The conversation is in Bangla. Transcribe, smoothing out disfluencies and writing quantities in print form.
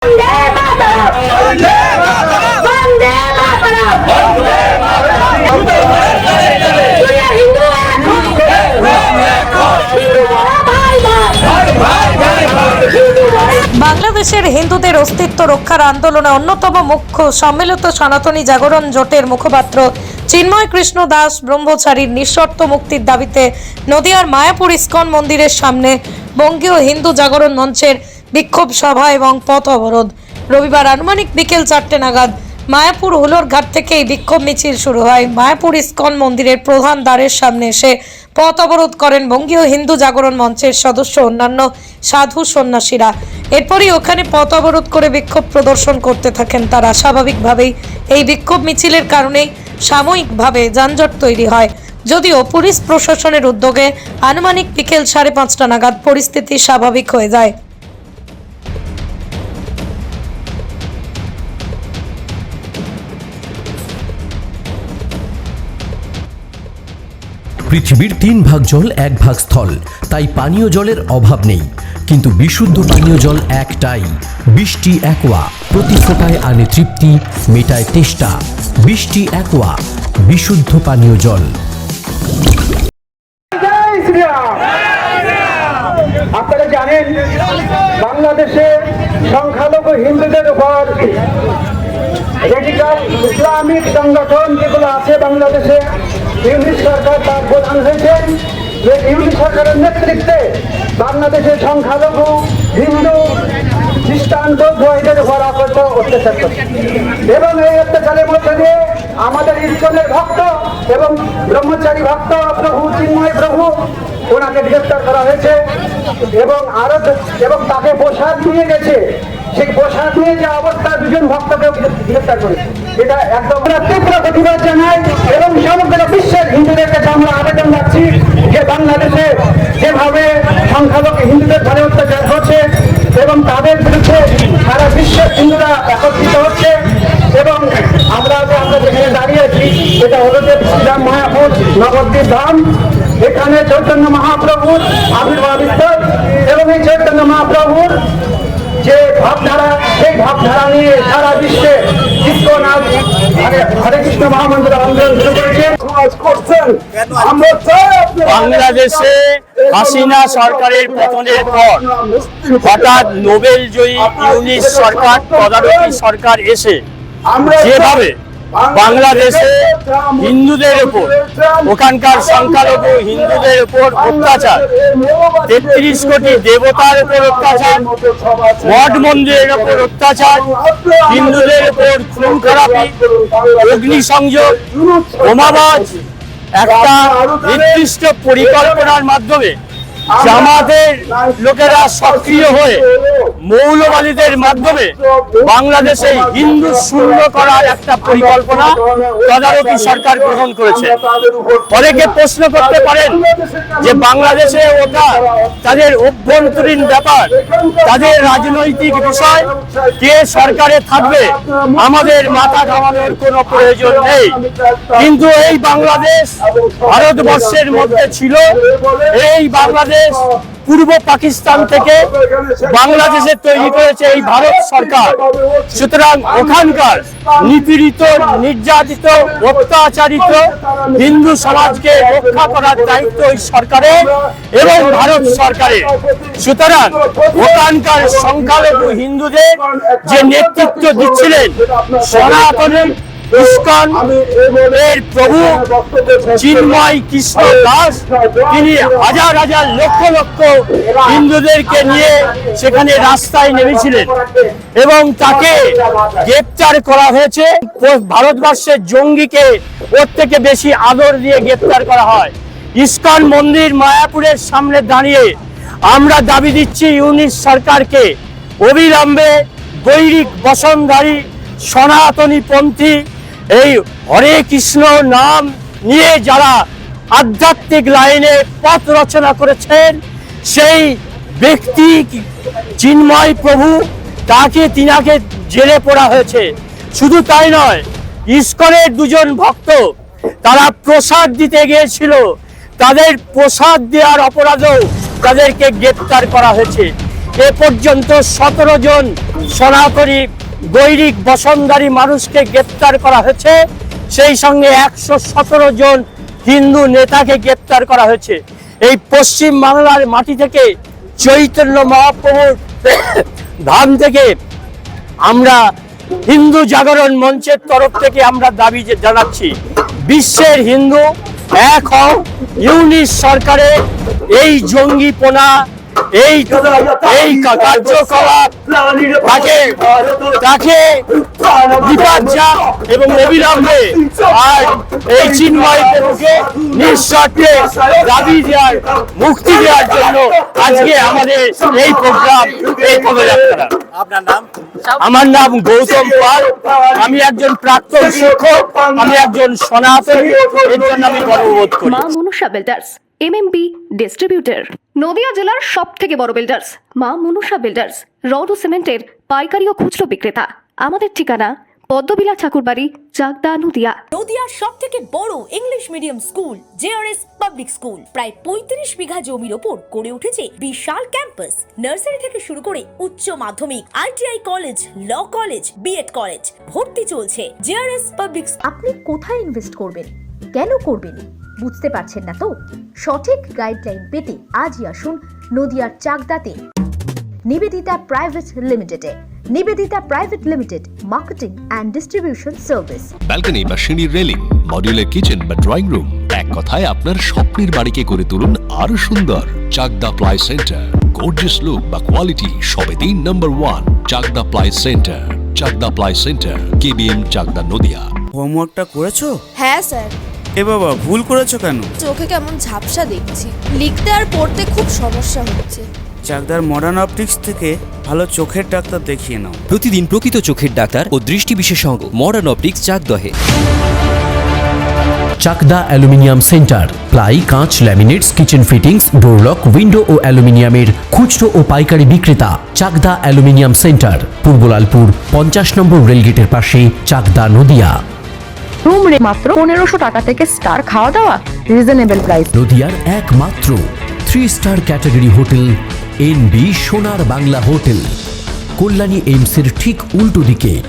বাংলাদেশের হিন্দুদের অস্তিত্ব রক্ষার আন্দোলনে অন্যতম মুখ্য সম্মিলিত সনাতনী জাগরণ জোটের মুখপাত্র চিন্ময় কৃষ্ণ দাস ব্রহ্মচারীর নিঃশর্ত মুক্তির দাবিতে নদিয়ার মায়াপুর ইস্কন মন্দিরের সামনে বঙ্গীয় হিন্দু জাগরণ মঞ্চের বিক্ষোভ সভা এবং পথ অবরোধ। রবিবার আনুমানিক বিকেল 4টে নাগাদ মায়াপুর হুলোর ঘাট থেকে এই বিক্ষোভ মিছিল শুরু হয়। মায়াপুর ইস্কন মন্দিরের প্রধান দ্বারের সামনে এসে পথ অবরোধ করেন বঙ্গীয় হিন্দু জাগরণ মঞ্চের সদস্য অন্যান্য সাধু সন্ন্যাসীরা। এরপরই ওখানে পথ অবরোধ করে বিক্ষোভ প্রদর্শন করতে থাকেন তারা। স্বাভাবিকভাবেই এই বিক্ষোভ মিছিলের কারণেই সাময়িকভাবে যানজট তৈরি হয়, যদিও পুলিশ প্রশাসনের উদ্যোগে আনুমানিক বিকেল 5:30 নাগাদ পরিস্থিতি স্বাভাবিক হয়ে যায়। পৃথিবীর 3 ভাগ জল 1 ভাগ স্থল, তাই পানীয় জলের অভাব নেই। কিন্তু বিশুদ্ধ পানীয় জল একটাই, বৃষ্টি অ্যাকোয়া। প্রতি ফোঁটায় আনে তৃপ্তি, মেটায় তেষ্টা। বৃষ্টি অ্যাকোয়া, বিশুদ্ধ পানীয় জল। আপনারা জানেন, বাংলাদেশে সংখ্যালঘু হিন্দুদের উপর রেডিকাল ইসলামিক সংগঠন যেগুলো আছে বাংলাদেশে, ইউনিট সরকার তার প্রধান হয়েছেন যে ইউনিট সরকারের নেতৃত্বে বাংলাদেশের সংখ্যালঘু হিন্দু খ্রিস্টান বৌদ্ধদের উপর অত্যাচার করছে এবং এই অত্যাচারের মধ্যে দিয়ে আমাদের ইস্কনের ভক্ত এবং ব্রহ্মচারী ভক্ত প্রভু চিন্ময় প্রভু ওনাকে গ্রেফতার করা হয়েছে এবং তাকে প্রসাদ নিয়ে গেছে। সেই প্রসাদ নিয়ে যে অবস্থা, দুজন ভক্তকে গ্রেফতার করেছে। এটা একদম তীব্র প্রতিবাদ জানাই এবং সমগ্র বিশ্বের হিন্দুদের কাছে আমরা আবেদন রাখছি যে বাংলাদেশে যেভাবে সংখ্যালঘু হিন্দুদের ঘরে অত্যাচার হচ্ছে এবং তাদের বিরুদ্ধে সারা বিশ্বের হিন্দুরা একত্রিত হচ্ছে এবং আমরা যেখানে দাঁড়িয়ে আছি এটা হলো যে শ্রীরাম মায়াপুর নবদ্বীপ ধাম। এখানে চৈতন্য মহাপ্রভুর আবির্ভাব স্থল এবং এই চৈতন্য মহাপ্রভুর যে ভাবধারা, সেই ভাবধারা নিয়ে সারা বিশ্বে ইস্কন হরে কৃষ্ণ মহামন্দির আন্দোলন শুরু করেছে। বাংলাদেশে হাসিনা সরকারের পতনের পর হঠাৎ নোবেল জয়ী ইউনিট সরকার, তদারকি সরকার এসে যেভাবে বাংলাদেশে হিন্দুদের উপর, ওখানকার সংখ্যালঘু হিন্দুদের উপর অত্যাচার, 33 কোটি দেবতার উপর অত্যাচার, মঠ মন্দিরের উপর অত্যাচার, হিন্দুদের উপর খুন খারাপি, অগ্নিসংযোগ, বোমাবাজ, একটা নির্দিষ্ট পরিকল্পনার মাধ্যমে জামাতের লোকেরা সক্রিয় হয়ে মৌলবাদীদের মাধ্যমে বাংলাদেশে হিন্দু শূন্য করার একটা পরিকল্পনা তদারকি সরকার গ্রহণ করেছে। অনেকে প্রশ্ন করতে পারেন যে বাংলাদেশে ওটা তাদের অভ্যন্তরীণ ব্যাপার, তাদের রাজনৈতিক বিষয়, কে সরকারে থাকবে আমাদের মাথা ঘামানোর কোনো প্রয়োজন নেই। কিন্তু এই বাংলাদেশ ভারতবর্ষের মধ্যে ছিল। এই বাংলাদেশ পূর্ব পাকিস্তান থেকে বাংলাদেশে তৈরি করেছে এই ভারত সরকার। সুতরাং ওখানকার নিপীড়িত, নির্যাতিত, অত্যাচারিত হিন্দু সমাজকে রক্ষা করার দায়িত্ব এই সরকারের এবং ভারত সরকারের। সুতরাং ওখানকার সংখ্যালঘু হিন্দুদের যে নেতৃত্ব দিচ্ছিলেন সনাতনী ইস্কন এর প্রভু চিন্ময় কৃষ্ণ দাস, তিনি হাজার হাজার লক্ষ লক্ষ হিন্দুদেরকে নিয়ে সেখানে রাস্তায় নেমেছিলেন এবং তাকে গ্রেপ্তার করা হয়েছে। ভারতবর্ষের জঙ্গিকে ওর থেকে বেশি আদর দিয়ে গ্রেপ্তার করা হয়। ইস্কন মন্দির মায়াপুরের সামনে দাঁড়িয়ে আমরা দাবি দিচ্ছি ইউনিট সরকারকে অবিলম্বে গৈরিক বসনধারী সনাতনী পন্থী এই হরে কৃষ্ণ নাম নিয়ে যারা আধ্যাত্মিক লাইনে পথ রচনা করেছেন, সেই ব্যক্তি চিন্ময় প্রভু, তিনাকে জেলে পড়া হয়েছে। শুধু তাই নয়, ইস্কনের দুজন ভক্ত তারা প্রসাদ দিতে গিয়েছিল, তাদের প্রসাদ দেওয়ার অপরাধেও তাদেরকে গ্রেপ্তার করা হয়েছে। এ পর্যন্ত 17 জন সনাতনী গৈরিক বসনধারী মানুষকে গ্রেপ্তার করা হয়েছে, সেই সঙ্গে 117 জন হিন্দু নেতাকে গ্রেপ্তার করা হয়েছে। এই পশ্চিম বাংলার মাটি থেকে চৈতন্য মহাপ্রভুর ধাম থেকে আমরা হিন্দু জাগরণ মঞ্চের তরফ থেকে আমরা দাবি জানাচ্ছি, বিশ্বের হিন্দু এক হও, ইউনিশ সরকারের এই জঙ্গিপনা, এই কার্যকলাপ তাকে বিপর্যয় এবং অবিলম্বে আর এই চিন্ময় প্রভুকে নিঃশর্তে দাবি দেওয়ার, মুক্তি দেওয়ার জন্য আজকে আমাদের এই প্রোগ্রাম, এই পদযাত্রা। আপনার নাম? আমার নাম গৌতম পাল, আমি একজন প্রাক্তন শিক্ষক, আমি একজন সনাতনী, এর জন্য আমি গর্ববোধ করি। মা Manusha builders MMB distributor, Nadia জেলার সব থেকে বড় বিল্ডার্স মা মনুষা বিল্ডার্স, রড ও সিমেন্টের পাইকারি ও খুচরো বিক্রেতা। আমাদের ঠিকানা পদ্মবিলা ঠাকুরবাড়ি, চাকদা, নদিয়া। নদিয়ার সব থেকে বড় English medium school JRS public school, প্রায় 35 বিঘা জমির ওপর গড়ে উঠেছে বিশাল ক্যাম্পাস। নার্সারি থেকে শুরু করে উচ্চ মাধ্যমিক, ITI college, law college, BEd college, ভর্তি চলছে। JRS public. আপনি কোথায় ইনভেস্ট করবেন, কেন করবেন, বুঝতে পারছেন না তো? সঠিক গাইডলাইন পেতে আজই আসুন নদিয়ার চাকদাতে নিবেদিতা প্রাইভেট লিমিটেডে। Nibedita private limited, marketing and distribution service. Balcony বা সিঁড়ির রেলিং, মডিউলার কিচেন বা ড্রয়িং রুম, এক কথায় আপনার স্বপ্নের বাড়িকে করে তুলুন আরো সুন্দর। Chakdaha ply centre, gorgeous look বা কোয়ালিটি সবে 3 নম্বর 1 Chakdaha ply centre. Chakdaha ply centre, KBM, Chakdaha, Nadia. হোমওয়ার্কটা করেছো? হ্যাঁ স্যার। এ বাবা, ভুল করেছো কেন? চোখে কেমন ঝাপসা দেখছি, লিখতে আর পড়তে খুব সমস্যা হচ্ছে। চাকদার মডার্ন অপটিক্স থেকে ভালো চোখের ডাক্তার দেখিয়ে নাও। প্রতিদিন প্রকৃত চোখের ডাক্তার ও দৃষ্টি বিশেষজ্ঞ মডার্ন অপটিক্স, চাকদহে। চাকদা অ্যালুমিনিয়াম সেন্টার, প্লাই, কাঁচ, laminates, kitchen fittings, door lock, window ও অ্যালুমিনিয়ামের খুচরো ও পাইকারি বিক্রেতা। চাকদা অ্যালুমিনিয়াম সেন্টার, পূর্বলালপুর 50 নম্বর রেলগেটের পাশে, চাকদা, নদিয়া। রুম রে মাত্র 1500 টাকা থেকে স্টার, খাওয়া দাওয়া রিজনেবল প্রাইস। নদিয়ার একমাত্র 3 স্টার ক্যাটাগরি হোটেল এনবি সোনার বাংলা হোটেল, কল্যাণী এইমসের ঠিক উল্টো দিকে,